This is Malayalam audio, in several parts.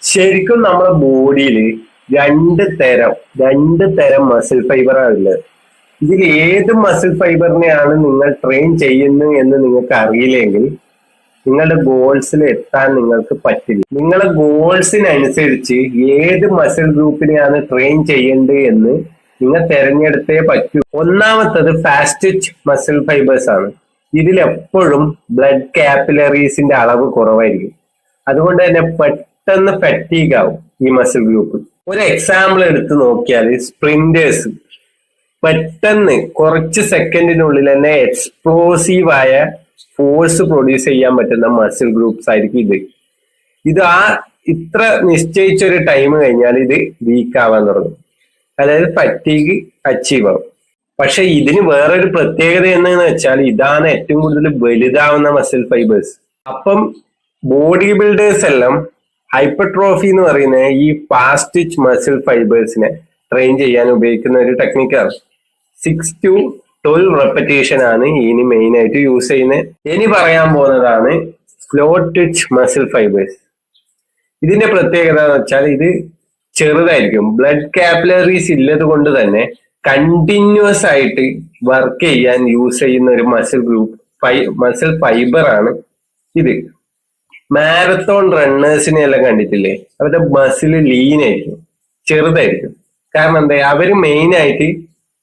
ശരിക്കും നമ്മുടെ ബോഡിയിൽ രണ്ട് തരം മസിൽ ഫൈബറാണ് ഉള്ളത്. ഇതിൽ ഏത് മസിൽ ഫൈബറിനെയാണ് നിങ്ങൾ ട്രെയിൻ ചെയ്യുന്നത് എന്ന് നിങ്ങൾക്ക് അറിയില്ലെങ്കിൽ നിങ്ങളുടെ ഗോൾസിൽ എത്താൻ നിങ്ങൾക്ക് പറ്റില്ല. നിങ്ങളുടെ ഗോൾസിനനുസരിച്ച് ഏത് മസിൽ ഗ്രൂപ്പിനെയാണ് ട്രെയിൻ ചെയ്യേണ്ടത് എന്ന് നിങ്ങൾ തിരഞ്ഞെടുത്തേ പറ്റൂ. ഒന്നാമത്തത് ഫാസ്റ്റ് മസിൽ ഫൈബേഴ്സ് ആണ്. ഇതിൽ എപ്പോഴും ബ്ലഡ് കാപ്പിലറീസിന്റെ അളവ് കുറവായിരിക്കും. അതുകൊണ്ട് തന്നെ പെട്ടെന്ന് ഫാറ്റീഗ് ആവും ഈ മസിൽ ഗ്രൂപ്പ്. ഒരു എക്സാമ്പിൾ എടുത്ത് നോക്കിയാൽ സ്പ്രിന്റേഴ്സ് പെട്ടെന്ന് കുറച്ച് സെക്കൻഡിനുള്ളിൽ തന്നെ എക്സ്പ്ലോസീവായ ഫോഴ്സ് പ്രൊഡ്യൂസ് ചെയ്യാൻ പറ്റുന്ന മസിൽ ഗ്രൂപ്പ്സ് ആയിരിക്കും ഇത് ഇത്ര നിശ്ചയിച്ചൊരു ടൈം കഴിഞ്ഞാൽ ഇത് വീക്ക് ആവാൻ തുടങ്ങും. അതായത് ഫറ്റീഗ് അച്ചീവ് ആവും. പക്ഷെ ഇതിന് വേറൊരു പ്രത്യേകത എന്താണെന്ന് വെച്ചാൽ ഇതാണ് ഏറ്റവും കൂടുതൽ വലുതാവുന്ന മസിൽ ഫൈബേഴ്സ്. അപ്പം ബോഡി ബിൽഡേഴ്സ് എല്ലാം ഹൈപ്പർട്രോഫി എന്ന് പറയുന്ന ഈ ഫാസ്റ്റ് മസിൽ ഫൈബേഴ്സിനെ ട്രെയിൻ ചെയ്യാൻ ഉപയോഗിക്കുന്ന ഒരു ടെക്നിക്കാണ്. 6 to 12 റെപ്പറ്റീഷൻ ആണ് ഇനി മെയിൻ ആയിട്ട് യൂസ് ചെയ്യുന്നത്. ഇനി പറയാൻ പോകുന്നതാണ് സ്ലോ ട്വിച്ച് മസിൽ ഫൈബേഴ്സ്. ഇതിന്റെ പ്രത്യേകത എന്ന് വെച്ചാൽ ഇത് ചെറുതായിരിക്കും. ബ്ലഡ് കാപ്പിലറീസ് ഇല്ലത് കൊണ്ട് തന്നെ കണ്ടിന്യൂസ് ആയിട്ട് വർക്ക് ചെയ്യാൻ യൂസ് ചെയ്യുന്ന ഒരു മസിൽ ഫൈബർ ആണ് ഇത്. മാരത്തോൺ റണ്ണേഴ്സിനെ എല്ലാം കണ്ടിട്ടില്ലേ, അവരുടെ മസിൽ ലീൻ ആയിരിക്കും, ചെറുതായിരിക്കും. കാരണം എന്താ, അവര് മെയിൻ ആയിട്ട്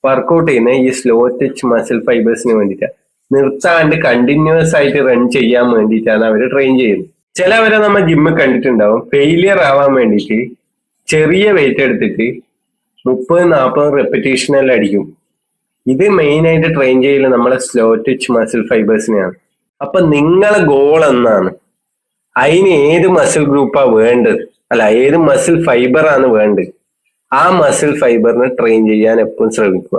വർക്ക്ഔട്ട് ചെയ്യുന്ന ഈ സ്ലോ ടച്ച് മസിൽ ഫൈബേഴ്സിന് വേണ്ടിയിട്ടാണ്. നിർത്താണ്ട് കണ്ടിന്യൂസ് ആയിട്ട് റൺ ചെയ്യാൻ വേണ്ടിയിട്ടാണ് അവർ ട്രെയിൻ ചെയ്യുന്നത്. ചിലവരെ നമ്മൾ ജിമ്മിൽ കണ്ടിട്ടുണ്ടാവും, ഫെയിലിയർ ആവാൻ വേണ്ടിയിട്ട് ചെറിയ വെയിറ്റ് എടുത്തിട്ട് 30-40 റെപ്പറ്റീഷനെല്ലാം അടിക്കും. ഇത് മെയിൻ ആയിട്ട് ട്രെയിൻ ചെയ്യല് നമ്മളെ സ്ലോ ടച്ച് മസിൽ ഫൈബേഴ്സിനെയാണ്. അപ്പൊ നിങ്ങളെ ഗോൾ എന്നാണ്, അതിന് ഏത് മസിൽ ഗ്രൂപ്പാ വേണ്ടത്, അല്ല ഏത് മസിൽ ഫൈബർ ആണ് വേണ്ടത്, ആ മസിൽ ഫൈബറിനെ ട്രെയിൻ ചെയ്യാൻ എപ്പോഴും ശ്രമിക്കുക.